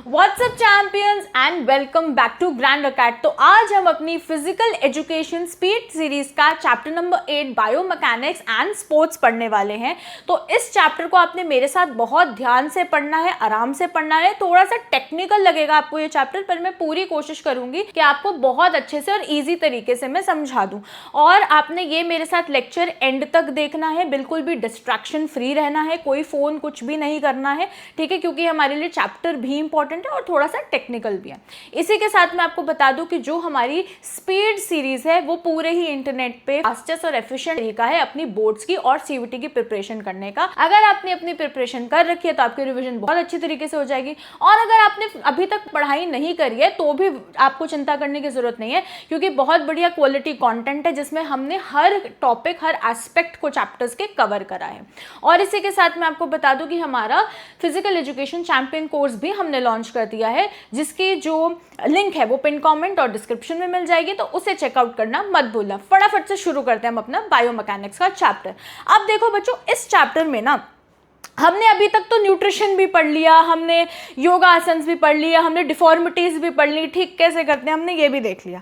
WhatsApp champions and welcome back to Grand Acad. तो आज हम अपनी फिजिकल एजुकेशन स्पीड सीरीज का chapter number 8 biomechanics and sports पढ़ने वाले हैं। तो इस चैप्टर को आपने मेरे साथ बहुत ध्यान से पढ़ना है, आराम से पढ़ना है। थोड़ा सा टेक्निकल लगेगा आपको ये चैप्टर, पर मैं पूरी कोशिश करूंगी कि आपको बहुत अच्छे से और ईजी तरीके से मैं समझा दूं। और आपने ये मेरे साथ लेक्चर एंड तक देखना है, बिल्कुल भी डिस्ट्रैक्शन फ्री रहना है, कोई फोन कुछ भी नहीं करना है, ठीक है, क्योंकि हमारे लिए चैप्टर भी इंपॉर्टेंट है और थोड़ा सा टेक्निकल भी है। इसी के साथ मैं आपको बता दूं कि जो हमारी स्पीड सीरीज है वो पूरे ही इंटरनेट पे फास्टेस्ट और एफिशिएंट तरीका है अपनी बोर्ड्स की और सीयूईटी की प्रिपरेशन करने का। अगर आपने अपनी प्रिपरेशन कर रखी है तो आपकी रिवीजन बहुत अच्छी तरीके से हो जाएगी, और अगर आपने अभी तक पढ़ाई नहीं करी है तो भी आपको चिंता करने की जरूरत नहीं है, क्योंकि बहुत बढ़िया क्वालिटी कंटेंट है जिसमें हमने हर टॉपिक, हर एस्पेक्ट को चैप्टर्स के कवर करा है। और इसी के साथ मैं आपको बता दूं कि हमारा फिजिकल एजुकेशन चैंपियन कोर्स भी हमने लॉन्च कर दिया है, जिसकी जो लिंक है वो पिन कमेंट और डिस्क्रिप्शन में मिल जाएगी, तो उसे चेकआउट करना मत भूलना। फटाफट से शुरू करते हैं हम अपना बायोमैकेनिक्स का चैप्टर। अब देखो बच्चों, इस चैप्टर में ना हमने अभी तक तो न्यूट्रिशन भी पढ़ लिया, हमने योगा आसन्स भी पढ़ लिया, हमने डिफॉर्मिटीज भी पढ़ ली, ठीक कैसे करते हैं हमने ये भी देख लिया।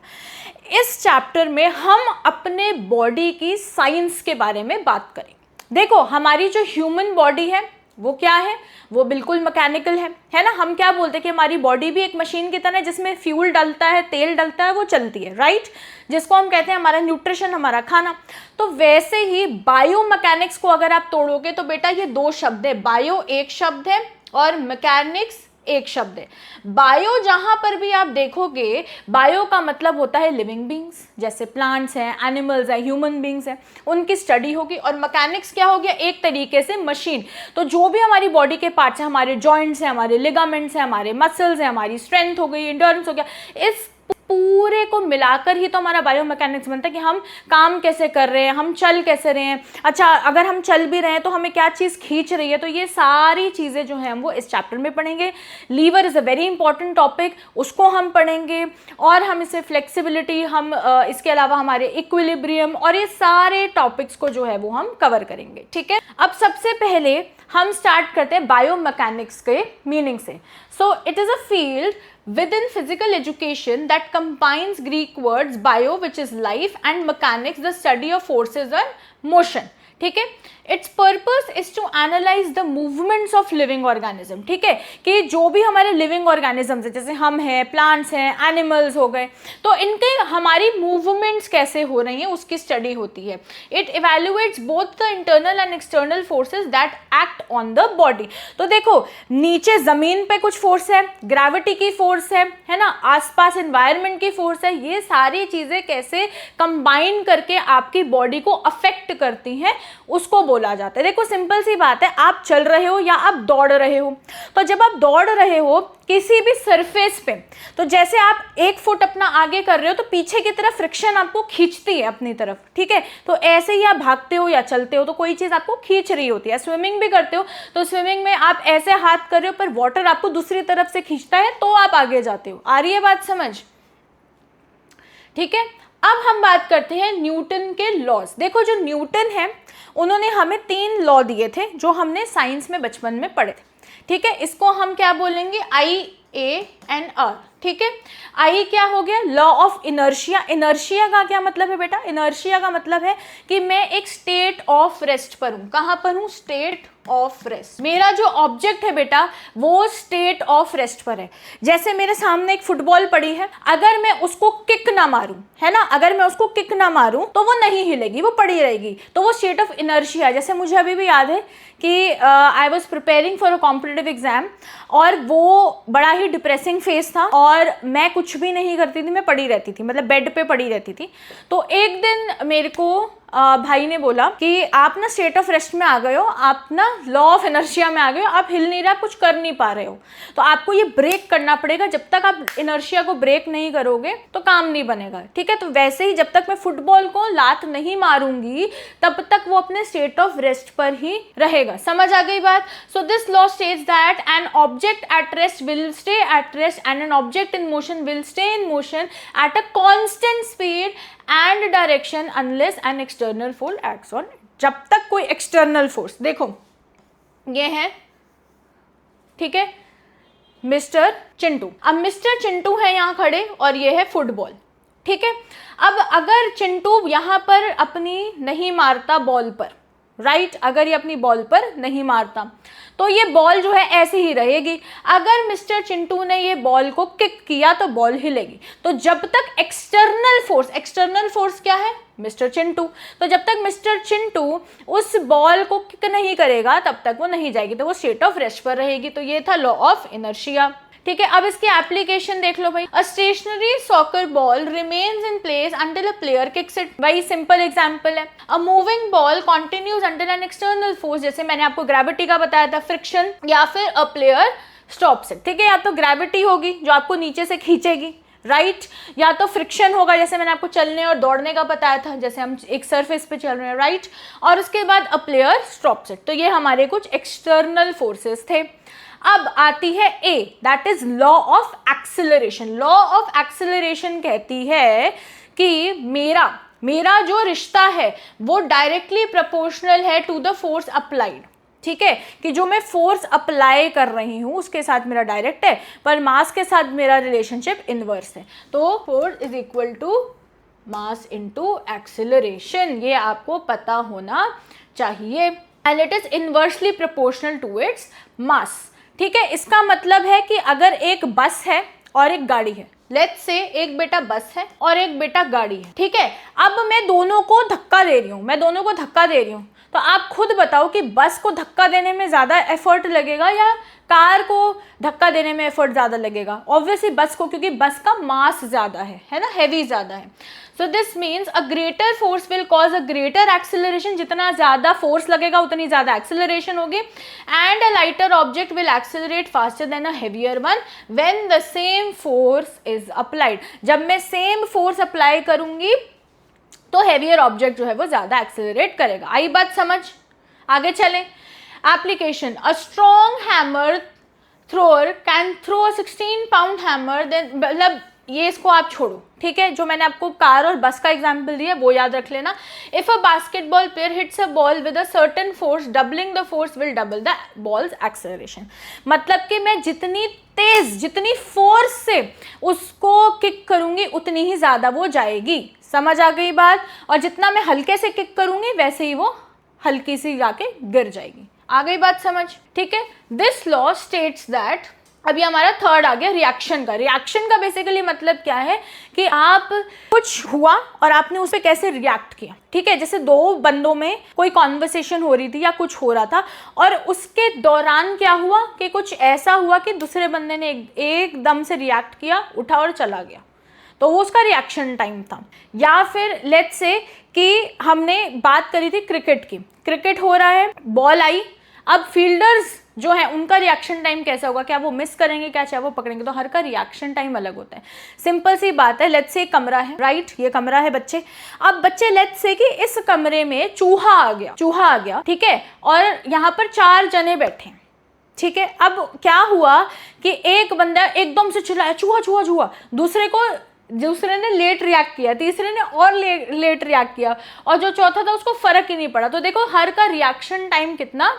इस चैप्टर में हम अपने बॉडी की साइंस के बारे में बात करेंगे। देखो, हमारी जो ह्यूमन बॉडी है वो क्या है, वो बिल्कुल मैकेनिकल है ना। हम क्या बोलते हैं कि हमारी बॉडी भी एक मशीन की तरह है जिसमें फ्यूल डलता है, तेल डलता है, वो चलती है, राइट, जिसको हम कहते हैं हमारा न्यूट्रिशन, हमारा खाना। तो वैसे ही बायोमैकेनिक्स को अगर आप तोड़ोगे तो बेटा ये दो शब्द है, बायो एक शब्द है और मैकेनिक्स एक शब्द है। बायो जहां पर भी आप देखोगे, बायो का मतलब होता है लिविंग बींग्स, जैसे प्लांट्स हैं, एनिमल्स हैं, ह्यूमन बींग्स हैं, उनकी स्टडी होगी। और मैकेनिक्स क्या हो गया, एक तरीके से मशीन। तो जो भी हमारी बॉडी के पार्ट्स हैं, हमारे जॉइंट्स हैं, हमारे लिगामेंट्स हैं, हमारे मसल्स हैं, हमारी स्ट्रेंथ हो गई, इंड्योरेंस हो गया, इस पूरे को मिलाकर ही तो हमारा बायोमैकेनिक्स बनता है कि हम काम कैसे कर रहे हैं, हम चल कैसे रहे हैं। अच्छा, अगर हम चल भी रहे हैं तो हमें क्या चीज़ खींच रही है, तो ये सारी चीज़ें जो हैं हम वो इस चैप्टर में पढ़ेंगे। Liver is a very important topic, उसको हम पढ़ेंगे। और हम इसे फ्लेक्सिबिलिटी, हम इसके अलावा हमारे इक्विलिब्रियम और ये सारे टॉपिक्स को जो है वो हम कवर करेंगे, ठीक है। अब सबसे पहले हम स्टार्ट करते हैं बायोमैकेनिक्स के मीनिंग से। So it is a field within physical education that combines Greek words bio, which is life, and mechanics, the study of forces and motion, ठीक है। It's purpose is to analyse the movements of living organism, ठीक है, कि जो भी हमारे living organisms है, जैसे हम हैं, प्लांट्स हैं, एनिमल्स हो गए, तो इनके हमारी मूवमेंट्स कैसे हो रही हैं उसकी स्टडी होती है। It evaluates both the internal and external forces that act on the body. तो देखो, नीचे जमीन पे कुछ फोर्स है, ग्रेविटी की फोर्स है ना, आसपास एनवायरनमेंट की फोर्स है, ये सारी चीजें कैसे कंबाइन करके आपकी बॉडी को अफेक्ट करती हैं उसको बोला जाता है। देखो, सिंपल सी बात है, आप चल रहे हो या आप दौड़ रहे हो, तो जब आप दौड़ रहे हो किसी भी सरफेस पे, तो जैसे आप एक फुट अपना आगे कर रहे हो तो पीछे की तरफ फ्रिक्शन आपको खींचती है अपनी तरफ, ठीक है। तो ऐसे ही आप भागते हो या चलते हो तो कोई चीज आपको खींच रही होती है। स्विमिंग भी करते हो तो स्विमिंग में आप ऐसे हाथ कर रहे हो पर वाटर आपको दूसरी तरफ से खींचता है तो आप आगे जाते हो। आ रही है बात समझ, ठीक है। अब हम बात करते हैं न्यूटन के लॉज। देखो, जो न्यूटन है उन्होंने हमें 3 लॉ दिए थे जो हमने साइंस में बचपन में पढ़े थे, ठीक है। इसको हम क्या बोलेंगे, आई, ए एंड आर, ठीक है। आई क्या हो गया, लॉ ऑफ इनर्शिया। इनर्शिया का क्या मतलब है बेटा, इनर्शिया का मतलब है कि मैं एक स्टेट ऑफ रेस्ट पर हूं। कहां पर हूं, स्टेट ऑफ रेस्ट। मेरा जो ऑब्जेक्ट है बेटा वो स्टेट ऑफ रेस्ट पर है। जैसे मेरे सामने एक फुटबॉल पड़ी है, अगर मैं उसको किक ना मारूं, है ना, अगर मैं उसको किक ना मारूं तो वो नहीं हिलेगी, वो पड़ी रहेगी, तो वो स्टेट ऑफ इनर्शिया है। जैसे मुझे अभी भी याद है कि I was preparing for a competitive exam, और वो बड़ा ही डिप्रेसिंग फेज था और मैं कुछ भी नहीं करती थी, मैं पड़ी रहती थी, मतलब बेड पे पड़ी रहती थी। तो एक दिन मेरे को भाई ने बोला कि आप ना स्टेट ऑफ रेस्ट में आ गए हो, आप ना लॉ ऑफ इनर्शिया में आ गए हो, आप हिल नहीं रहे, कुछ कर नहीं पा रहे हो, तो आपको ये ब्रेक करना पड़ेगा। जब तक आप इनर्शिया को ब्रेक नहीं करोगे तो काम नहीं बनेगा, ठीक है। तो वैसे ही जब तक मैं फुटबॉल को लात नहीं मारूंगी तब तक वो अपने स्टेट ऑफ रेस्ट पर ही रहेगा। समझ आ गई बात। सो this law states that an object at rest will stay at rest and an object in motion will stay in motion at a constant speed and direction unless N external force acts on. जब तक कोई external force, देखो ये है, ठीक है, mister Chintu. अब mister Chintu है यहाँ खड़े और ये है फुटबॉल, ठीक है। अब अगर चिंटू यहाँ पर अपनी नहीं मारता बॉल पर, राइट, अगर ये अपनी बॉल पर नहीं मारता तो ये बॉल जो है ऐसे ही रहेगी। अगर मिस्टर चिंटू ने ये बॉल को किक किया तो बॉल हिलेगी। तो जब तक एक्सटर्नल फोर्स क्या है, मिस्टर चिंटू, तो जब तक मिस्टर चिंटू उस बॉल को किक नहीं करेगा तब तक वो नहीं जाएगी, तो वो स्टेट ऑफ रेस्ट पर रहेगी। तो ये था लॉ ऑफ इनर्शिया, ठीक है। अब इसकी एप्लीकेशन देख लो भाई। A stationary soccer ball remains in place until a player kicks it, वही सिंपल एग्जांपल है। A moving ball continues until an external force, जैसे मैंने आपको ग्रेविटी का बताया था, फ्रिक्शन, या फिर अ प्लेयर स्टॉप्स इट, ठीक है। या तो ग्रेविटी होगी जो आपको नीचे से खींचेगी, राइट, या तो फ्रिक्शन होगा जैसे मैंने आपको चलने और दौड़ने का बताया था, जैसे हम एक सरफेस पे चल रहे हैं, राइट, और उसके बाद अ प्लेयर स्टॉप्स इट। तो ये हमारे कुछ एक्सटर्नल फोर्सेस थे। अब आती है a, that is law of acceleration. Law of acceleration कहती है कि मेरा जो रिश्ता है वो डायरेक्टली प्रोपोर्शनल है टू द फोर्स अप्लाइड, ठीक है, कि जो मैं फोर्स अप्लाई कर रही हूं उसके साथ मेरा डायरेक्ट है, पर मास के साथ मेरा रिलेशनशिप इनवर्स है। तो force is equal to mass into acceleration, ये आपको पता होना चाहिए। And it is inversely proportional to its mass, ठीक है। इसका मतलब है कि अगर एक बस है और एक गाड़ी है, लेट्स से एक बेटा बस है और एक बेटा गाड़ी है, ठीक है। अब मैं दोनों को धक्का दे रही हूँ, तो आप खुद बताओ कि बस को धक्का देने में ज़्यादा एफर्ट लगेगा या कार को धक्का देने में एफर्ट ज़्यादा लगेगा? ऑब्वियसली बस को, क्योंकि बस का मास ज़्यादा है ना, हैवी ज़्यादा है। So this means a greater force will cause a greater acceleration, जितना ज़्यादा फोर्स लगेगा उतनी ज़्यादा एक्सिलरेशन होगी। And a lighter object will accelerate faster than a heavier one when the same force is applied. जब मैं सेम फोर्स अप्लाई करूंगी तो हेवियर ऑब्जेक्ट जो है वो ज़्यादा एक्सिलरेट करेगा। आई बात समझ? आगे चलें। Application, a strong hammer thrower can throw a 16 pound hammer, then, मतलब ये इसको आप छोड़ो, ठीक है। जो मैंने आपको कार और बस का एग्जांपल दिया वो याद रख लेना। If a basketball player hits a ball with a certain force, doubling the force will double the balls acceleration. मतलब कि मैं जितनी तेज, जितनी फोर्स से उसको किक करूंगी उतनी ही ज़्यादा वो जाएगी। समझ आ गई बात? और जितना मैं हल्के से किक करूंगी वैसे ही वो हल्की सी जाके गिर जाएगी। आ गई बात समझ? ठीक है। दिस लॉ स्टेट्स दैट, अभी हमारा थर्ड आ गया रिएक्शन का। रिएक्शन का बेसिकली मतलब क्या है कि आप कुछ हुआ और आपने उस पर कैसे रिएक्ट किया, ठीक है। जैसे दो बंदों में कोई कॉन्वर्सेशन हो रही थी या कुछ हो रहा था और उसके दौरान क्या हुआ कि कुछ ऐसा हुआ कि दूसरे बंदे ने एकदम से रिएक्ट किया, उठा और चला गया, तो वो उसका रिएक्शन टाइम था। या फिर लेट्स से कि हमने बात करी थी क्रिकेट की, क्रिकेट हो रहा है, बॉल आई, अब फील्डर्स जो है उनका रिएक्शन टाइम कैसा होगा, क्या वो मिस करेंगे, क्या चाहे वो पकड़ेंगे, तो हर का रिएक्शन टाइम अलग होता है। सिंपल सी बात है, लेट्स से कमरा है, राइट, ये कमरा है बच्चे। अब बच्चे लेट्स से कि इस कमरे में चूहा आ गया, ठीक है, और यहाँ पर 4 जने बैठे, ठीक है। अब क्या हुआ कि एक बंदा एकदम से चिल्लाया चूहा चूहा चूहा, दूसरे ने लेट रिएक्ट किया, तीसरे ने और लेट रिएक्ट किया, और जो चौथा था उसको फर्क ही नहीं पड़ा। तो देखो हर का रिएक्शन टाइम कितना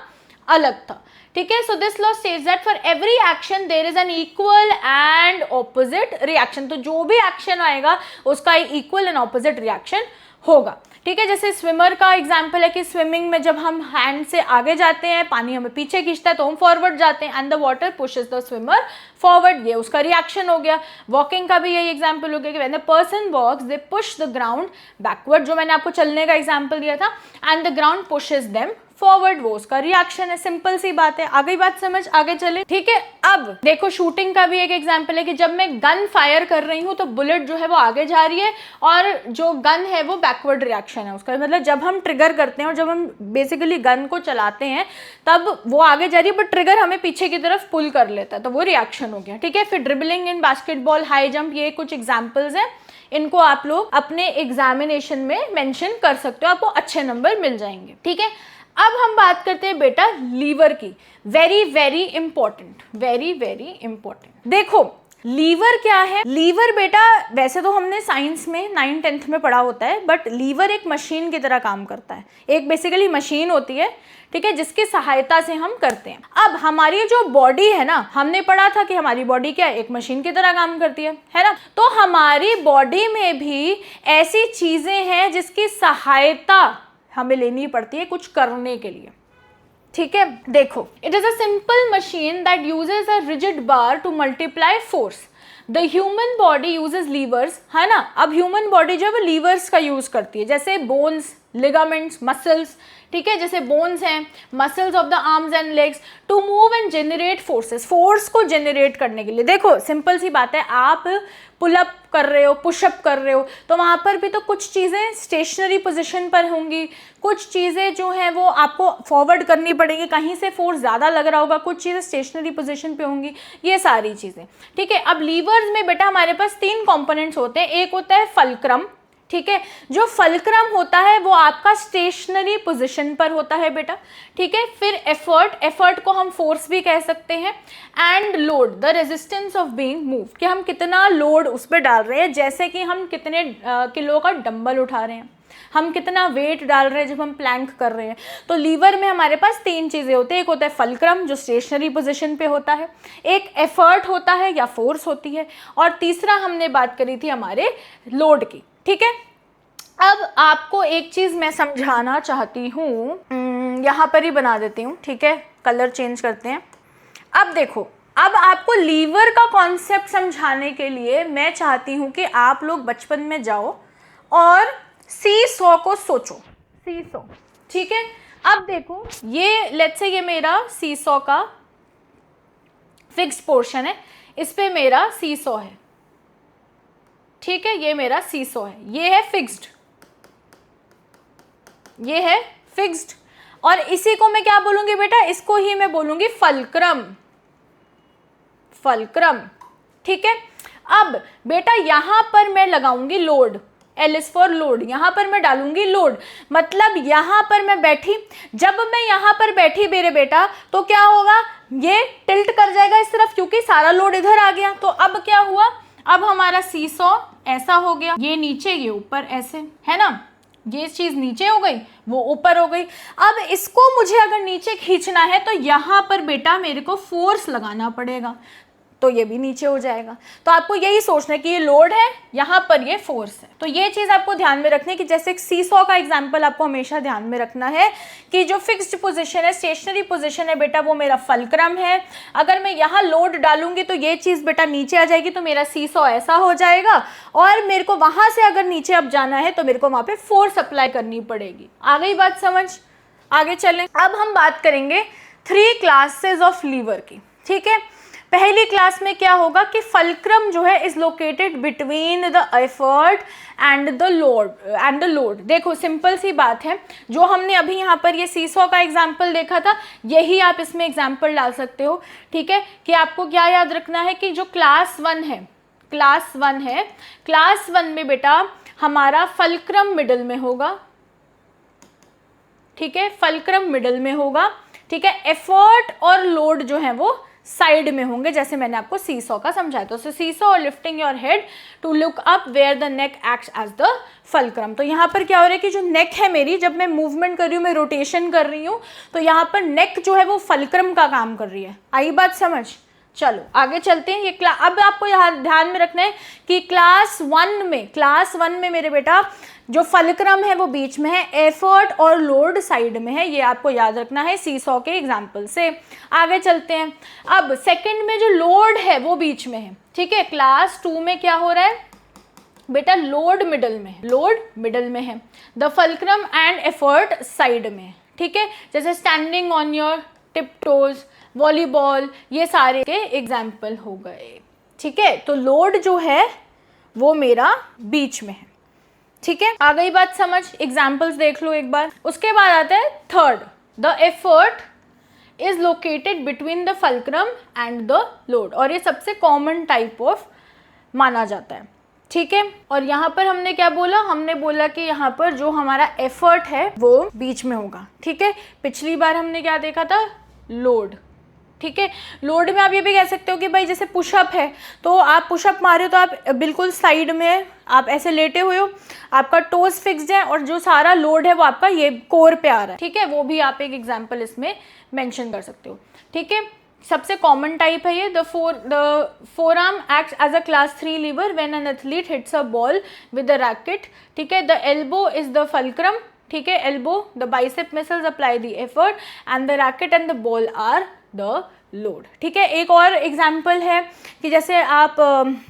अलग था, ठीक है। So this law states that for every action there is an equal and opposite reaction. तो जो भी एक्शन आएगा उसका इक्वल एंड ऑपोजिट रिएक्शन होगा, ठीक है। जैसे स्विमर का एग्जांपल है कि स्विमिंग में जब हम हैंड से आगे जाते हैं, पानी हमें पीछे खींचता है तो हम फॉरवर्ड जाते हैं, and the water pushes the swimmer forward, ये उसका रिएक्शन हो गया। वॉकिंग का भी यही एग्जांपल हो गया कि when the person walks they push the ground backward, जो मैंने आपको चलने का एग्जांपल दिया था, and the ground pushes them forward, वो उसका रिएक्शन है। सिंपल सी बात है। आ गई बात समझ? आगे चले, ठीक है। अब देखो शूटिंग का भी एक एग्जांपल है कि जब मैं गन फायर कर रही हूँ तो बुलेट जो है वो आगे जा रही है और जो गन है वो बैकवर्ड रिएक्शन है उसका। मतलब जब हम ट्रिगर करते हैं और जब हम बेसिकली गन को चलाते हैं तब वो आगे जा रही है, बट ट्रिगर हमें पीछे की तरफ पुल कर लेता है, तो वो रिएक्शन हो गया, ठीक है। फिर ड्रिबलिंग इन बास्केटबॉल, हाई जंप, ये कुछ एग्जाम्पल्स हैं। इनको आप लोग अपने एग्जामिनेशन में मेंशन कर सकते हो, आपको अच्छे नंबर मिल जाएंगे, ठीक है। अब हम बात करते हैं बेटा लीवर की। Very very important, very very important. देखो लीवर क्या है? लीवर बेटा वैसे तो हमने साइंस में 9th-10th में पढ़ा होता है, बट लीवर एक मशीन की तरह काम करता है। एक बेसिकली मशीन होती है, ठीक है, जिसकी सहायता से हम करते हैं। अब हमारी जो बॉडी है ना, हमने पढ़ा था कि हमारी बॉडी क्या है, एक मशीन की तरह काम करती है ना। तो हमारी बॉडी में भी ऐसी चीजें हैं जिसकी सहायता हमें लेनी पड़ती है कुछ करने के लिए, ठीक है। देखो, it is a simple machine that uses a rigid bar to multiply force. The human body uses levers, है ना। अब ह्यूमन बॉडी जो है वो लीवर्स का यूज करती है, जैसे बोन्स, लिगामेंट्स, मसल्स, ठीक है, जैसे बोन्स हैं, muscles of the arms and legs, to move and generate forces, force को जनरेट करने के लिए। देखो सिंपल सी बात है, आप पुलअप कर रहे हो, पुशअप कर रहे हो, तो वहाँ पर भी तो कुछ चीज़ें स्टेशनरी पोजीशन पर होंगी, कुछ चीज़ें जो हैं वो आपको फॉरवर्ड करनी पड़ेगी, कहीं से फोर्स ज़्यादा लग रहा होगा, कुछ चीज़ें स्टेशनरी पोजीशन पे होंगी, ये सारी चीज़ें, ठीक है। अब लीवर्स में बेटा हमारे पास 3 कंपोनेंट्स होते हैं। एक होता है फल्क्रम, ठीक है, जो फल्क्रम होता है वो आपका स्टेशनरी पोजीशन पर होता है बेटा, ठीक है। फिर एफर्ट, एफर्ट को हम फोर्स भी कह सकते हैं, and load, the resistance of being move, कि हम कितना लोड उस पर डाल रहे हैं, जैसे कि हम कितने किलो का डंबल उठा रहे हैं, हम कितना वेट डाल रहे हैं जब हम प्लैंक कर रहे हैं। तो लीवर में हमारे पास 3 चीज़ें होती है। एक होता है फल्क्रम जो स्टेशनरी पोजीशन पे होता है, एक एफर्ट होता है या फोर्स होती है, और तीसरा हमने बात करी थी हमारे लोड की, ठीक है। अब आपको एक चीज़ मैं समझाना चाहती हूँ, यहाँ पर ही बना देती हूँ, ठीक है, कलर चेंज करते हैं। अब देखो, अब आपको लीवर का कॉन्सेप्ट समझाने के लिए मैं चाहती हूँ कि आप लोग बचपन में जाओ और सी-सॉ को सोचो, सी-सॉ, ठीक है। अब देखो, ये लेट्स से ये मेरा सी-सॉ का फिक्स्ड पोर्शन है, इस पे मेरा सी-सॉ है, ठीक है, ये मेरा सी-सॉ है, ये है फिक्स्ड, ये है फिक्स्ड, और इसी को मैं क्या बोलूंगी बेटा, इसको ही मैं बोलूंगी फल्क्रम, फल्क्रम, ठीक है। अब बेटा यहां पर मैं लगाऊंगी load, L is for load, यहां पर मैं डालूंगी लोड, मतलब यहां पर मैं बैठी, जब मैं यहां पर बैठी मेरे बेटा, तो क्या होगा, ये टिल्ट कर जाएगा इस तरफ, क्योंकि सारा लोड इधर आ गया। तो अब क्या हुआ, अब हमारा सी-सॉ ऐसा हो गया, ये नीचे ये ऊपर, ऐसे है ना, ये चीज नीचे हो गई, वो ऊपर हो गई। अब इसको मुझे अगर नीचे खींचना है तो यहाँ पर बेटा मेरे को फोर्स लगाना पड़ेगा, तो ये भी नीचे हो जाएगा। तो आपको यही सोचना है कि ये लोड है, यहाँ पर ये फोर्स है। तो ये चीज़ आपको ध्यान में रखनी है कि जैसे सी-सॉ का एग्जांपल आपको हमेशा ध्यान में रखना है कि जो फिक्स्ड पोजीशन है, स्टेशनरी पोजीशन है बेटा, वो मेरा फल्क्रम है। अगर मैं यहाँ लोड डालूंगी तो ये चीज़ बेटा नीचे आ जाएगी, तो मेरा सी-सॉ ऐसा हो जाएगा, और मेरे को वहाँ से अगर नीचे अब जाना है तो मेरे को वहाँ पर फोर्स अप्लाई करनी पड़ेगी। आ गई बात समझ? आगे चलें। अब हम बात करेंगे 3 क्लासेस ऑफ लीवर की, ठीक है। पहली क्लास में क्या होगा कि फल्क्रम जो है is located between the effort and the load. देखो सिंपल सी बात है, जो हमने अभी यहाँ पर ये सी-सॉ का एग्जाम्पल देखा था, यही आप इसमें एग्जाम्पल डाल सकते हो, ठीक है। कि आपको क्या याद रखना है कि जो क्लास 1 है, क्लास 1 है, क्लास 1 में बेटा हमारा फल्क्रम मिडल में होगा, ठीक है, फल्क्रम मिडल में होगा, ठीक है। एफर्ट और लोड जो है वो साइड में होंगे, जैसे मैंने आपको सी-सॉ का समझाया। तो सी-सॉ और lifting your head to look up where the neck acts as the fulcrum. तो यहाँ पर क्या हो रहा है कि जो नेक है मेरी, जब मैं मूवमेंट कर रही हूँ, मैं रोटेशन कर रही हूँ, तो यहाँ पर नेक जो है वो फल्क्रम का काम कर रही है। आई बात समझ? चलो आगे चलते हैं। ये अब आपको यहाँ ध्यान में रखना है कि क्लास 1 में मेरे बेटा जो फल्क्रम है वो बीच में है, एफर्ट और लोड साइड में है, ये आपको याद रखना है सी-सॉ के एग्जाम्पल से। आगे चलते हैं। अब सेकंड में जो लोड है वो बीच में है, ठीक है। क्लास 2 में क्या हो रहा है बेटा, लोड मिडल में है, लोड मिडल में है, the fulcrum and effort side में, ठीक है। जैसे standing on your tip toes, volleyball, ये सारे के एग्जाम्पल हो गए, ठीक है। तो लोड जो है वो मेरा बीच में है, ठीक है। आ गई बात समझ? एग्जाम्पल्स देख लो एक बार। उसके बाद आता है third, the effort is located between the fulcrum and the load, और ये सबसे कॉमन टाइप ऑफ माना जाता है, ठीक है। और यहाँ पर हमने क्या बोला, हमने बोला कि यहाँ पर जो हमारा एफर्ट है वो बीच में होगा, ठीक है। पिछली बार हमने क्या देखा था, लोड, ठीक है। लोड में आप ये भी कह सकते हो कि भाई जैसे पुशअप है, तो आप पुशअप मारे हो तो आप बिल्कुल साइड में आप ऐसे लेटे हुए हो, आपका टोज फिक्स्ड है और जो सारा लोड है वो आपका ये कोर पे आ रहा है, ठीक है। वो भी आप एक एग्जांपल इसमें मेंशन कर सकते हो, ठीक है। सबसे कॉमन टाइप है ये। The forearm acts as a class 3 lever when an athlete hits a ball with a racket, ठीक है। The elbow is the fulcrum, ठीक है। Elbow, the bicep muscles apply the effort and the racket and the ball are the load, ठीक है। एक और example है कि जैसे आप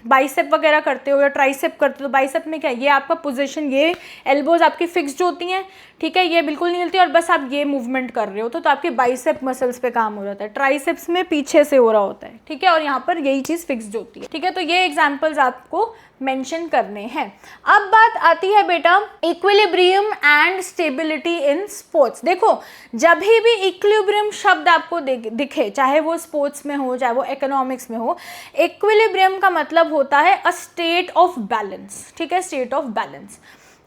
बाइसेप वगैरह करते हो या ट्राइसेप करते हो, तो बाइसेप में क्या है, ये आपका पोजीशन, ये एल्बोज आपकी फिक्स्ड होती हैं, ठीक है, ये बिल्कुल नहीं हिलती और बस आप ये मूवमेंट कर रहे हो तो आपके बाइसेप मसल्स पे काम हो जाता है। ट्राइसेप्स में पीछे से हो रहा होता है, ठीक है, और यहाँ पर यही चीज़ फिक्स्ड होती है, ठीक है। तो ये एग्जाम्पल्स आपको मेंशन करने हैं। अब बात आती है बेटा equilibrium and stability in sports. देखो, जब भी इक्विलिब्रियम शब्द आपको दिखे, चाहे वो स्पोर्ट्स में हो चाहे वो इकोनॉमिक्स में हो, इक्विलिब्रियम का मतलब होता है अ स्टेट ऑफ बैलेंस, ठीक है, स्टेट ऑफ बैलेंस।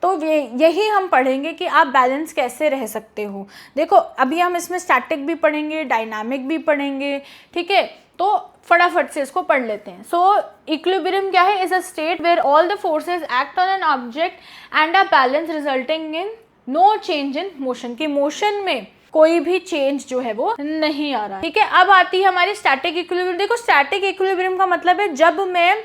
तो यही हम पढ़ेंगे कि आप बैलेंस कैसे रह सकते हो। देखो, अभी हम इसमें स्टैटिक भी पढ़ेंगे, डायनामिक भी पढ़ेंगे, ठीक है। तो फटाफट से इसको पढ़ लेते हैं। सो इक्विलिब्रियम क्या है, is a state where all the forces act on an object and a balance resulting in no change in motion, की मोशन में कोई भी चेंज जो है वो नहीं आ रहा है, ठीक है। अब आती है हमारी स्टैटिक इक्विलिब्रियम। देखो, स्टैटिक इक्विलिब्रियम का मतलब है जब मैं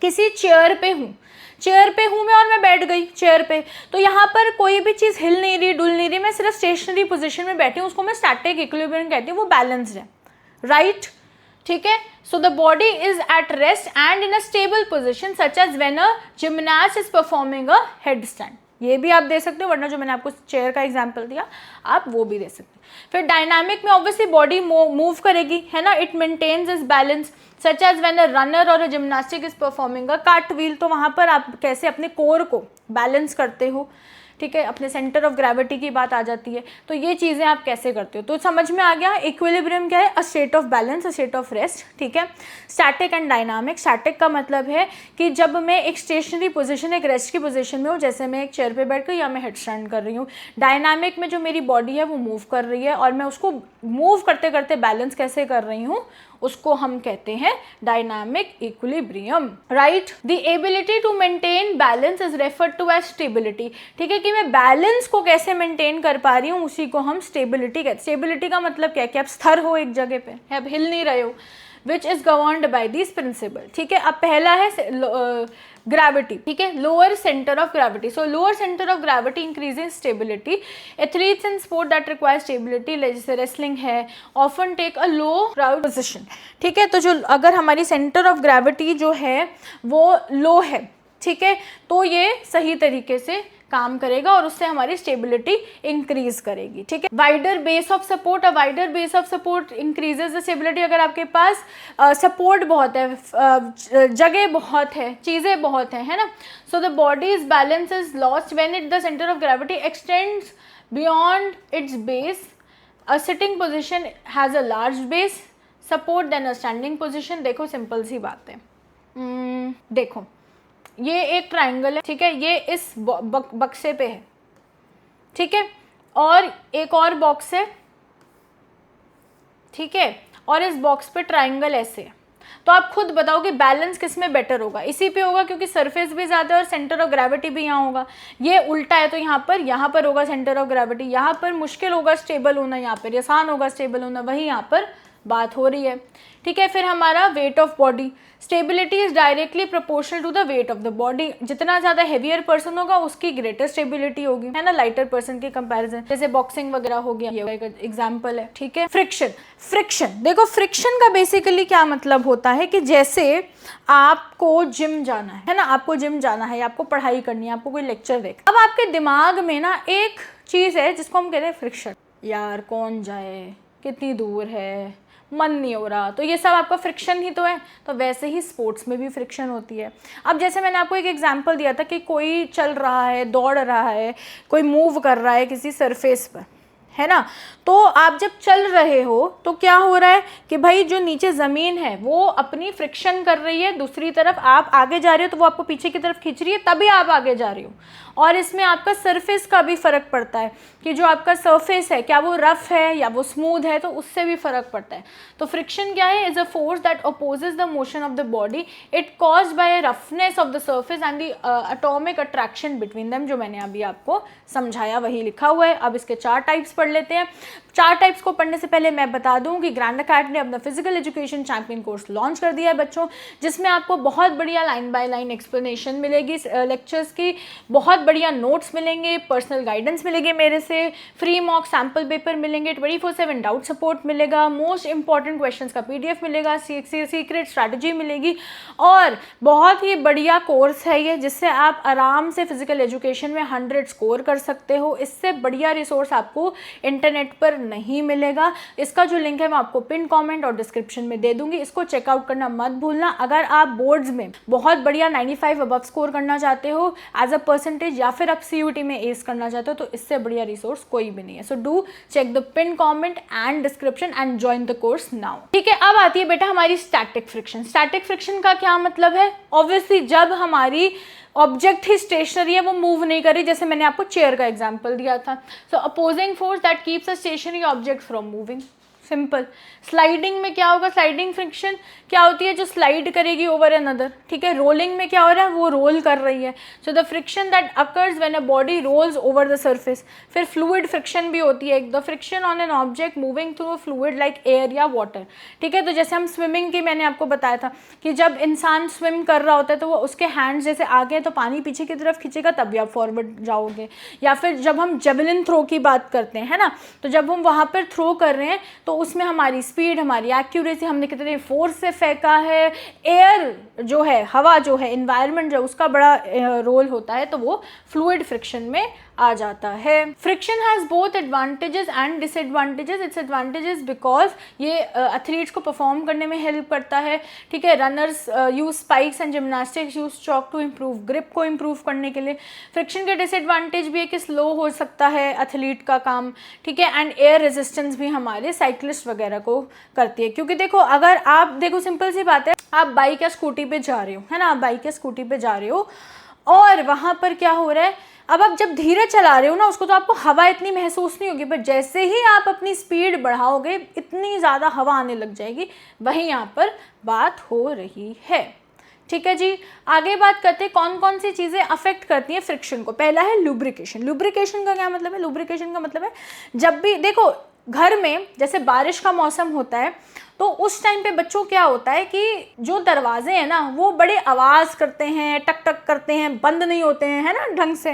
किसी चेयर पे हूँ मैं और मैं बैठ गई चेयर पे, तो यहाँ पर कोई भी चीज़ हिल नहीं रही, डुल नहीं रही, मैं सिर्फ स्टेशनरी पोजीशन में बैठी हूँ, उसको मैं स्टैटिक इक्विलिब्रियम कहती हूँ, वो बैलेंस्ड है, राइट, ठीक है। So the body is at rest and in a stable position such as when a gymnast is performing a head stand. ये भी आप दे सकते हो, वरना जो मैंने आपको चेयर का एग्जांपल दिया आप वो भी दे सकते हो। फिर डायनामिक में ऑब्वियसली बॉडी मूव करेगी, है ना, it maintains its balance such as when a runner और a gymnastic is performing a cartwheel. तो वहाँ पर आप कैसे अपने कोर को बैलेंस करते हो, ठीक है, अपने सेंटर ऑफ ग्रेविटी की बात आ जाती है। तो ये चीज़ें आप कैसे करते हो, तो समझ में आ गया। इक्विलिब्रियम क्या है, a state of balance, a state of rest, ठीक है। स्टैटिक एंड डायनामिक, स्टैटिक का मतलब है कि जब मैं एक स्टेशनरी पोजीशन, एक रेस्ट की पोजीशन में हूँ, जैसे मैं एक चेयर पे बैठ कर या मैं हेड स्टैंड कर रही हूँ। डायनामिक में जो मेरी बॉडी है वो मूव कर रही है और मैं उसको मूव करते करते बैलेंस कैसे कर रही हूँ, उसको हम कहते हैं dynamic equilibrium, right. The ability to maintain balance is referred to as stability, ठीक है, कि मैं बैलेंस को कैसे मेंटेन कर पा रही हूँ, उसी को हम स्टेबिलिटी कहते हैं। स्टेबिलिटी का मतलब क्या है कि आप स्थिर हो एक जगह पे, आप हिल नहीं रहे हो, which is governed by this principle, ठीक है। अब पहला है ग्रेविटी, ठीक है, lower centre of gravity. So lower centre of gravity increases stability. Athletes in sport that require stability, जैसे रेसलिंग है, often take a low ground position, ठीक है। तो जो अगर हमारी सेंटर ऑफ ग्रेविटी जो है वो लो है, ठीक है, तो ये सही तरीके से काम करेगा और उससे हमारी स्टेबिलिटी इंक्रीज करेगी, ठीक है। Wider base of support, a wider base of support increases the stability. अगर आपके पास सपोर्ट बहुत है, जगह बहुत है, चीज़ें बहुत हैं, है ना, so the body's balance is lost when it the centre of gravity extends beyond its base. A sitting position has a large base support than a standing position. देखो, सिंपल सी बात है। देखो, ये एक ट्राइंगल है, ठीक है, ये इस बक्से पे है, ठीक है, और एक और बॉक्स है, ठीक है, और इस बॉक्स पे ट्राइंगल ऐसे है। तो आप खुद बताओ कि बैलेंस किस में बेटर होगा। इसी पे होगा क्योंकि सरफेस भी ज़्यादा है और सेंटर ऑफ ग्रेविटी भी यहाँ होगा। ये उल्टा है तो यहाँ पर होगा सेंटर ऑफ ग्रेविटी, यहाँ पर मुश्किल होगा स्टेबल होना, यहाँ पर आसान होगा स्टेबल होना, वही यहाँ पर बात हो रही है, ठीक है। फिर हमारा weight of body, stability is directly proportional to the weight of the body. जितना ज़्यादा हेवियर पर्सन होगा उसकी ग्रेटर स्टेबिलिटी होगी, है ना, लाइटर पर्सन के कंपैरिजन। जैसे बॉक्सिंग वगैरह हो गया, ये एक एग्जांपल है, ठीक है। फ्रिक्शन, देखो, फ्रिक्शन का बेसिकली क्या मतलब होता है कि जैसे आपको जिम जाना है ना, आपको जिम जाना है, आपको पढ़ाई करनी है, आपको कोई लेक्चर देख, अब आपके दिमाग में ना एक चीज़ है जिसको हम कहते हैं फ्रिक्शन। यार कौन जाए, कितनी दूर है, मन नहीं हो रहा, तो ये सब आपका फ्रिक्शन ही तो है। तो वैसे ही स्पोर्ट्स में भी फ्रिक्शन होती है। अब जैसे मैंने आपको एक एग्जांपल दिया था कि कोई चल रहा है, दौड़ रहा है, कोई मूव कर रहा है किसी सरफेस पर, है ना। तो आप जब चल रहे हो तो क्या हो रहा है कि भाई जो नीचे ज़मीन है वो अपनी फ्रिक्शन कर रही है, दूसरी तरफ आप आगे जा रहे हो तो वो आपको पीछे की तरफ खींच रही है, तभी आप आगे जा रहे हो। और इसमें आपका सरफेस का भी फ़र्क पड़ता है कि जो आपका सरफेस है क्या वो रफ़ है या वो स्मूथ है, तो उससे भी फ़र्क पड़ता है। तो फ्रिक्शन क्या है, is a force that opposes the motion of the body, it caused by roughness of the surface and the atomic attraction between them, जो मैंने अभी आपको समझाया वही लिखा हुआ है। अब इसके 4 टाइप्स पढ़ लेते हैं। 4 टाइप्स को पढ़ने से पहले मैं बता दूं कि ग्रैंड अकेडमी ने अपना physical education champion course launch कर दिया है बच्चों, जिसमें आपको बहुत बढ़िया लाइन बाय लाइन एक्सप्लेनेशन मिलेगी लेक्चर्स की, बहुत बढ़िया नोट्स मिलेंगे, पर्सनल गाइडेंस मिलेगी मेरे से, फ्री मॉक सैम्पल पेपर मिलेंगे, 24/7 डाउट सपोर्ट मिलेगा, मोस्ट इंपॉर्टेंट क्वेश्चंस का PDF मिलेगा, सीक्रेट स्ट्रैटेजी मिलेगी, और बहुत ही बढ़िया कोर्स है ये, जिससे आप आराम से फिजिकल एजुकेशन में 100 स्कोर कर सकते हो। इससे बढ़िया रिसोर्स आपको इंटरनेट पर नहीं मिलेगा। इसका जो लिंक है मैं आपको पिन कमेंट और डिस्क्रिप्शन में दे दूंगी, इसको चेकआउट करना मत भूलना। अगर आप बोर्ड्स में बहुत बढ़िया 95 अबव स्कोर करना चाहते हो एज अ परसेंटेज, या फिर आप CUT में एस करना चाहते हो, तो इससे बढ़िया रिसोर्स कोई भी नहीं है। So do check the pin comment and description and join the course now. ठीक है, अब आती है बेटा हमारी स्टैटिक फ्रिक्शन। स्टैटिक फ्रिक्शन का क्या मतलब है? ऑब्वियसली जब हमारी ऑब्जेक्ट ही स्टेशनरी है, वो मूव नहीं कर रही, जैसे मैंने आपको चेयर का एग्जांपल दिया था। So opposing force that keeps a stationary object from moving, simple. Sliding में क्या होगा? स्लाइडिंग फ्रिक्शन क्या होती है? जो स्लाइड करेगी ओवर अनदर, ठीक है। रोलिंग में क्या हो रहा है? वो रोल कर रही है। So the friction that occurs when a body rolls over the surface. फिर फ्लूइड फ्रिक्शन भी होती है, the friction on an object moving through a fluid like air या वाटर, ठीक है। तो जैसे हम स्विमिंग की मैंने आपको बताया था कि जब इंसान स्विम कर रहा होता है तो वो उसके हैंड्स जैसे आगे तो पानी पीछे की तरफ खींचेगा, तभी आप फॉरवर्ड जाओगे। या फिर जब हम जेवलिन थ्रो की बात करते हैं, है ना, तो जब हम वहाँ पर थ्रो कर रहे हैं तो उसमें हमारी स्पीड, हमारी एक्यूरेसी, हमने कितने फोर्स से फेंका है, एयर जो है, हवा जो है, एनवायरनमेंट जो, उसका बड़ा रोल होता है, तो वो फ्लूइड फ्रिक्शन में आ जाता है। Friction has both advantages and disadvantages. Its advantages because ये एथलीट्स को परफॉर्म करने में हेल्प करता है, ठीक है। Runners use spikes and gymnastics use chalk to improve grip को इम्प्रूव करने के लिए। फ्रिक्शन के डिसएडवांटेज भी है कि स्लो हो सकता है एथलीट का काम, ठीक है, एंड एयर रेजिस्टेंस भी हमारे साइकिलिस्ट वगैरह को करती है। क्योंकि देखो, अगर आप देखो, सिंपल सी बात है, आप बाइक या स्कूटी पे जा रहे हो, है ना, आप बाइक या स्कूटी पे जा रहे हो और वहाँ पर क्या हो रहा है, अब आप जब धीरे चला रहे हो ना उसको, तो आपको हवा इतनी महसूस नहीं होगी, पर जैसे ही आप अपनी स्पीड बढ़ाओगे इतनी ज़्यादा हवा आने लग जाएगी। वही यहाँ पर बात हो रही है, ठीक है जी। आगे बात करते हैं कौन कौन सी चीज़ें अफेक्ट करती हैं फ्रिक्शन को। पहला है लुब्रिकेशन। लुब्रिकेशन का क्या मतलब है? लुब्रिकेशन का मतलब है जब भी देखो घर में जैसे बारिश का मौसम होता है तो उस टाइम पे बच्चों क्या होता है कि जो दरवाजे हैं ना वो बड़े आवाज़ करते हैं, टक टक करते हैं, बंद नहीं होते हैं, है ना, ढंग से।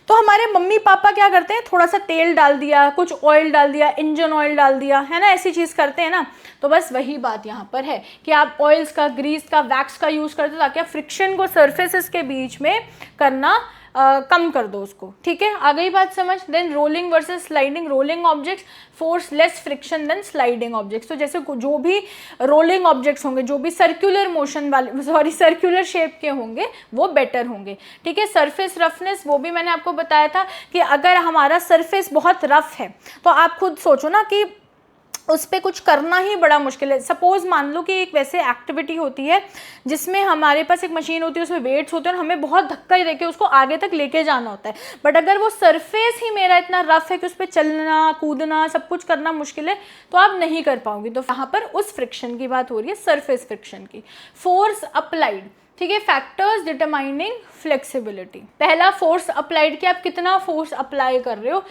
तो हमारे मम्मी पापा क्या करते हैं, थोड़ा सा तेल डाल दिया, कुछ ऑयल डाल दिया, इंजन ऑयल डाल दिया, है ना, ऐसी चीज़ करते हैं ना। तो बस वही बात यहाँ पर है कि आप ऑयल्स का, ग्रीस का, वैक्स का यूज़ करते हो ताकि आप फ्रिक्शन को सर्फेसिस के बीच में करना कम कर दो उसको, ठीक है। आ गई बात समझ। Then rolling versus sliding. Rolling objects force less friction than sliding objects. तो जैसे जो भी रोलिंग ऑब्जेक्ट्स होंगे, जो भी सर्कुलर मोशन वाले, सर्कुलर शेप के होंगे, वो बेटर होंगे, ठीक है। सरफेस रफनेस, वो भी मैंने आपको बताया था कि अगर हमारा सरफेस बहुत रफ है तो आप खुद सोचो ना कि उस पर कुछ करना ही बड़ा मुश्किल है। सपोज मान लो कि एक वैसे एक्टिविटी होती है जिसमें हमारे पास एक मशीन होती है, उसमें वेट्स होते हैं और हमें बहुत धक्का ही देके उसको आगे तक लेके जाना होता है, बट अगर वो सरफेस ही मेरा इतना रफ है कि उस पर चलना कूदना सब कुछ करना मुश्किल है, तो आप नहीं कर पाओगे। तो यहाँ पर उस फ्रिक्शन की बात हो रही है, सरफेस फ्रिक्शन की। फोर्स अप्लाइड, ठीक है, फैक्टर्स डिटरमाइनिंग फ्लेक्सिबिलिटी। पहला फोर्स अप्लाइड, कि आप कितना फोर्स अप्लाई कर रहे हो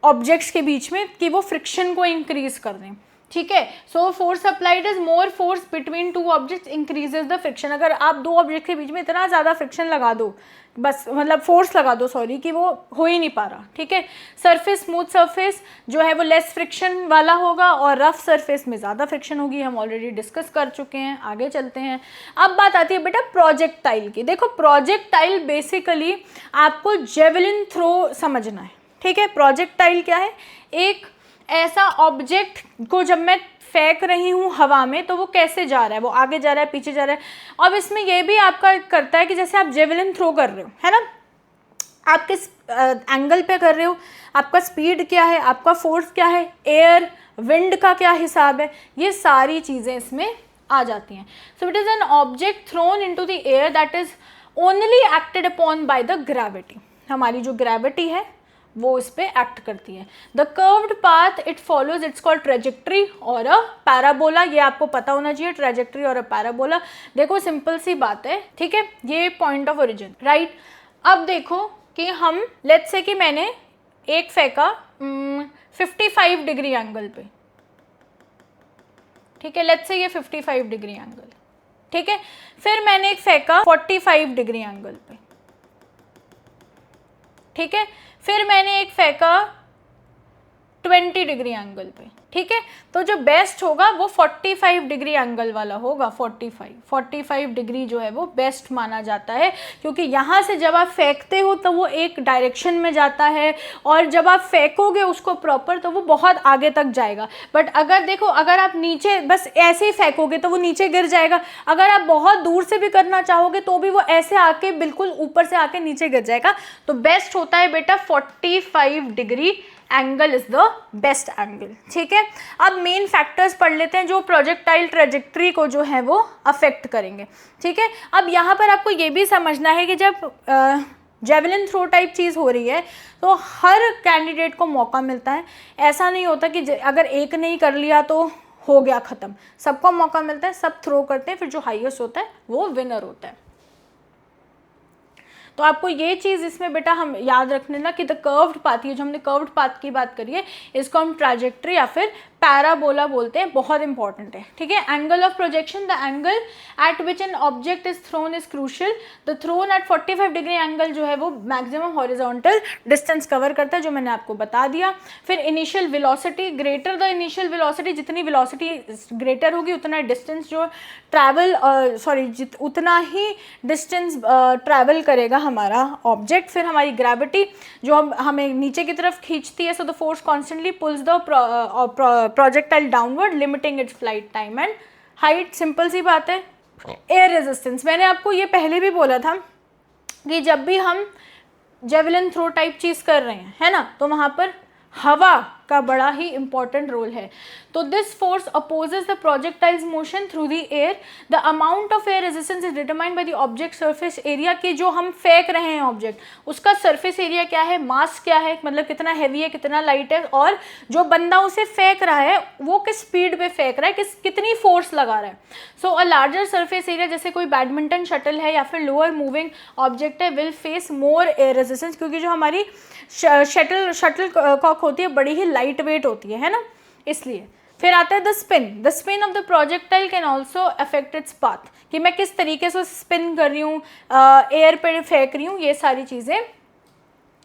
ऑब्जेक्ट्स के बीच में कि वो फ्रिक्शन को इंक्रीज कर दें, ठीक है। So force applied is more force between two objects increases the friction. अगर आप दो ऑब्जेक्ट के बीच में इतना ज़्यादा फ्रिक्शन लगा दो, बस मतलब फोर्स लगा दो, सॉरी, कि वो हो ही नहीं पा रहा, ठीक है। सरफेस, स्मूथ सरफेस जो है वो लेस फ्रिक्शन वाला होगा और रफ सरफेस में ज़्यादा फ्रिक्शन होगी। हम ऑलरेडी डिस्कस कर चुके हैं, आगे चलते हैं। अब बात आती है बेटा प्रोजेक्टाइल की। देखो, प्रोजेक्टाइल बेसिकली आपको जेवलिन थ्रो समझना है, ठीक है। प्रोजेक्टाइल क्या है? एक ऐसा ऑब्जेक्ट को जब मैं फेंक रही हूँ हवा में तो वो कैसे जा रहा है, वो आगे जा रहा है, पीछे जा रहा है। अब इसमें ये भी आपका करता है कि जैसे आप जेवलिन थ्रो कर रहे हो, है ना, आप किस एंगल पे कर रहे हो, आपका स्पीड क्या है, आपका फोर्स क्या है, एयर विंड का क्या हिसाब है, ये सारी चीज़ें इसमें आ जाती हैं. So it is an object throne into the air that is only acted upon by the gravity. हमारी जो ग्रेविटी है वो इस पे एक्ट करती है. The curved path it follows it's called trajectory और अ पैराबोला. ये आपको पता होना चाहिए, ट्रेजेक्ट्री और अ पैराबोला. देखो सिंपल सी बात है, ठीक है, ये पॉइंट ऑफ ओरिजिन, राइट. अब देखो कि हम लेट्स से कि मैंने एक फेंका 55 डिग्री एंगल पे, ठीक है, लेट्स से ये 55 डिग्री एंगल, ठीक है. फिर मैंने एक फेंका 45 डिग्री एंगल पे, ठीक है. फिर मैंने एक फेंका 20 डिग्री एंगल पे, ठीक है. तो जो बेस्ट होगा वो 45 डिग्री एंगल वाला होगा. 45 डिग्री जो है वो बेस्ट माना जाता है, क्योंकि यहाँ से जब आप फेंकते हो तो वो एक डायरेक्शन में जाता है, और जब आप फेंकोगे उसको प्रॉपर तो वो बहुत आगे तक जाएगा. बट अगर देखो, अगर आप नीचे बस ऐसे ही फेंकोगे तो वो नीचे गिर जाएगा. अगर आप बहुत दूर से भी करना चाहोगे तो भी वो ऐसे आके बिल्कुल ऊपर से आके नीचे गिर जाएगा. तो बेस्ट होता है बेटा 45 degree angle is the best angle, ठीक है. अब मेन फैक्टर्स पढ़ लेते हैं जो प्रोजेक्टाइल ट्रेजेक्ट्री को जो है वो अफेक्ट करेंगे, ठीक है. अब यहाँ पर आपको ये भी समझना है कि जब जेवलिन थ्रो टाइप चीज़ हो रही है तो हर कैंडिडेट को मौका मिलता है. ऐसा नहीं होता कि अगर एक नहीं कर लिया तो हो गया ख़त्म. सबको मौका मिलता है, सब थ्रो करते हैं, फिर जो हाईएस्ट होता है वो विनर होता है. तो आपको ये चीज़ इसमें बेटा हम याद रखने ना कि द कर्व्ड पाथ, ये जो हमने कर्व्ड पाथ की बात करी है इसको हम ट्रैजेक्टरी या फिर पैराबोला बोलते हैं. बहुत इंपॉर्टेंट है, ठीक है. Angle of projection, the angle at which an object is thrown is crucial. The thrown at 45 degree angle जो है वो मैक्सिमम हॉरिजॉन्टल डिस्टेंस कवर करता है, जो मैंने आपको बता दिया. फिर initial velocity, greater the initial velocity, जितनी वेलोसिटी ग्रेटर होगी उतना डिस्टेंस जो ट्रैवल उतना ही डिस्टेंस ट्रैवल करेगा हमारा ऑब्जेक्ट. फिर हमारी ग्रेविटी जो हमें नीचे की तरफ खींचती है, so the force constantly pulls the projectile downward limiting its flight time and height. Simple सी बात है. एयर रेजिस्टेंस, मैंने आपको ये पहले भी बोला था कि जब भी हम जेवलिन थ्रो टाइप चीज़ कर रहे हैं, है ना, तो वहाँ पर हवा का बड़ा ही इंपॉर्टेंट रोल है. तो this force opposes the projectiles motion through the air. The amount of air resistance is determined by the object surface area. कि जो हम फेंक रहे हैं ऑब्जेक्ट, उसका सरफेस एरिया क्या है, मास क्या है, मतलब कितना हैवी है, कितना लाइट है, और जो बंदा उसे फेंक रहा है वो किस स्पीड पे फेंक रहा है, कितनी फोर्स लगा रहा है. सो अ लार्जर सरफेस एरिया, जैसे कोई बैडमिंटन शटल है या फिर लोअर मूविंग ऑब्जेक्ट है, will face more air resistance, क्योंकि जो हमारी शटल कॉक होती है बड़ी ही लाइट वेट होती है ना, इसलिए. फिर आता है the spin. The spin off the projectile can also affect its path, कि मैं किस तरीके से स्पिन कर रही हूँ, एयर पे फेंक रही हूँ, ये सारी चीज़ें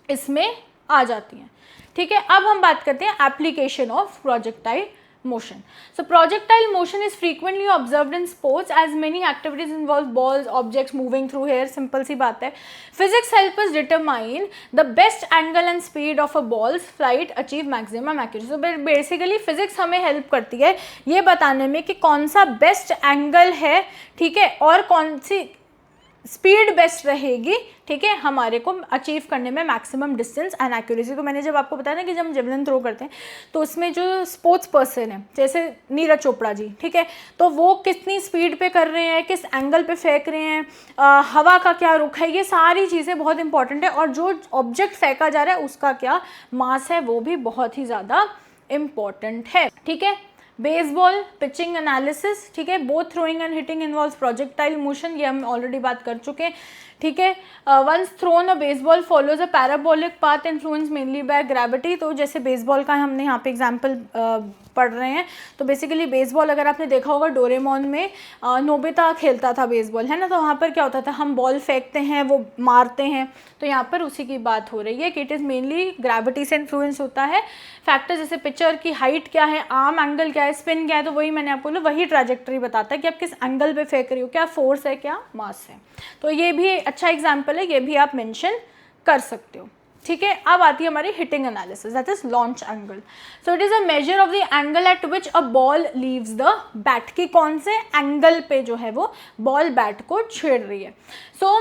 इसमें आ जाती हैं, ठीक है. अब हम बात करते हैं application of projectile motion. So projectile motion is frequently observed in sports as many activities involve balls, objects moving through air. Simple सी बात है. Physics help us determine the best angle and speed of a ball's flight achieve maximum accuracy. So basically physics हमें help करती है ये बताने में कि कौन सा बेस्ट एंगल है, ठीक है, और कौन सी स्पीड बेस्ट रहेगी, ठीक है, हमारे को अचीव करने में मैक्सिमम डिस्टेंस एंड एक्यूरेसी. तो मैंने जब आपको बताया ना कि जब हम जेवलिन थ्रो करते हैं तो उसमें जो स्पोर्ट्स पर्सन है जैसे नीरज चोपड़ा जी, ठीक है, तो वो कितनी स्पीड पे कर रहे हैं, किस एंगल पे फेंक रहे हैं, हवा का क्या रुख है, ये सारी चीज़ें बहुत इंपॉर्टेंट है. और जो ऑब्जेक्ट फेंका जा रहा है उसका क्या मास है वो भी बहुत ही ज़्यादा इम्पॉर्टेंट है, ठीक है. बेसबॉल पिचिंग एनालिसिस, ठीक है, both throwing and hitting involves projectile motion, ये हम ऑलरेडी बात कर चुके हैं, ठीक है. Once thrown a baseball follows a parabolic path influence mainly by gravity. तो जैसे बेसबॉल का हमने यहाँ पे एग्जांपल पढ़ रहे हैं, तो बेसिकली बेसबॉल अगर आपने देखा होगा डोरेमोन में नोबिता खेलता था बेसबॉल, है ना, तो वहाँ पर क्या होता था, हम बॉल फेंकते हैं वो मारते हैं, तो यहाँ पर उसी की बात हो रही है कि इट इज़ मेनली ग्रेविटी से इन्फ्लुएंस होता है. फैक्टर जैसे पिचर की हाइट क्या है, आर्म एंगल क्या है, स्पिन क्या है, तो वही मैंने आपको बोला, वही ट्रैजेक्टरी बताता है कि आप किस एंगल पे फेंक रही हो, क्या फोर्स है, क्या मास है. तो ये भी अच्छा एग्जाम्पल है, ये भी आप मेंशन कर सकते हो, ठीक है. अब आती है हमारी hitting analysis, that is launch angle. So it is a measure of the angle at which a ball leaves the bat, की कौन से एंगल पे जो है वो बॉल बैट को छेड़ रही है. So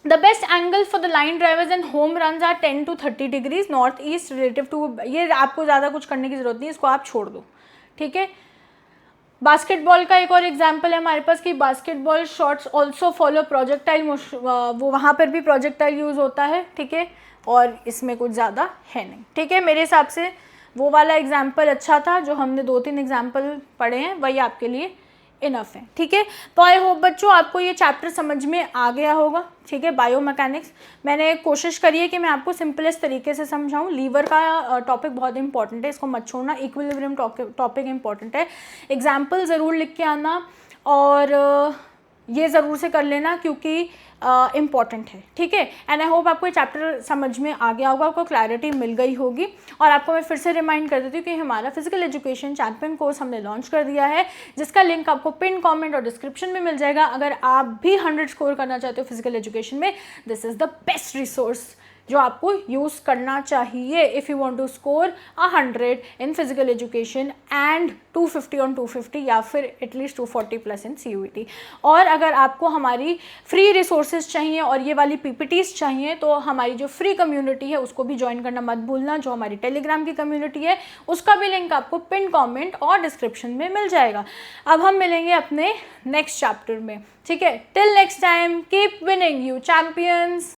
the best angle for the line drivers and home runs are 10 to 30 degrees north east relative to, ये आपको ज़्यादा कुछ करने की ज़रूरत नहीं, इसको आप छोड़ दो, ठीक है। बास्केटबॉल का एक और एग्जाम्पल है हमारे पास कि basketball shots also follow projectile, वो वहाँ पर भी प्रोजेक्टाइल यूज़ होता है, ठीक है, और इसमें कुछ ज़्यादा है नहीं, ठीक है। मेरे हिसाब से वो वाला एग्जाम्पल अच्छा था, जो हमने 2-3 एग्जाम्पल पढ़े हैं वही आपके लिए इनफ है, ठीक है। तो आई होप बच्चों आपको ये चैप्टर समझ में आ गया होगा, ठीक है। बायोमैकेनिक्स मैंने कोशिश करी है कि मैं आपको सिंपलेस्ट तरीके से समझाऊं। लीवर का टॉपिक बहुत इंपॉर्टेंट है, इसको मत छोड़ना। इक्विलिब्रियम टॉपिक इंपॉर्टेंट है। एग्जाम्पल ज़रूर लिख के आना और ये ज़रूर से कर लेना क्योंकि इम्पॉर्टेंट है, ठीक है। एंड आई होप आपको ये चैप्टर समझ में आ गया होगा, आपको क्लैरिटी मिल गई होगी। और आपको मैं फिर से रिमाइंड कर देती हूँ कि हमारा फिजिकल एजुकेशन चैंपियन कोर्स हमने लॉन्च कर दिया है, जिसका लिंक आपको पिन कमेंट और डिस्क्रिप्शन में मिल जाएगा। अगर आप भी 100 स्कोर करना चाहते हो फिजिकल एजुकेशन में, this is the best resource जो आपको यूज़ करना चाहिए if you want to score 100 in physical education and 250 on 250 या फिर एटलीस्ट 240 प्लस इन CUET। और अगर आपको हमारी फ्री रिसोर्सेज चाहिए और ये वाली PPTs चाहिए तो हमारी जो फ्री कम्युनिटी है उसको भी ज्वाइन करना मत भूलना। जो हमारी टेलीग्राम की कम्युनिटी है उसका भी लिंक आपको पिन कॉमेंट और डिस्क्रिप्शन में मिल जाएगा। अब हम मिलेंगे अपने नेक्स्ट चैप्टर में, ठीक है। Till next time, keep winning you champions.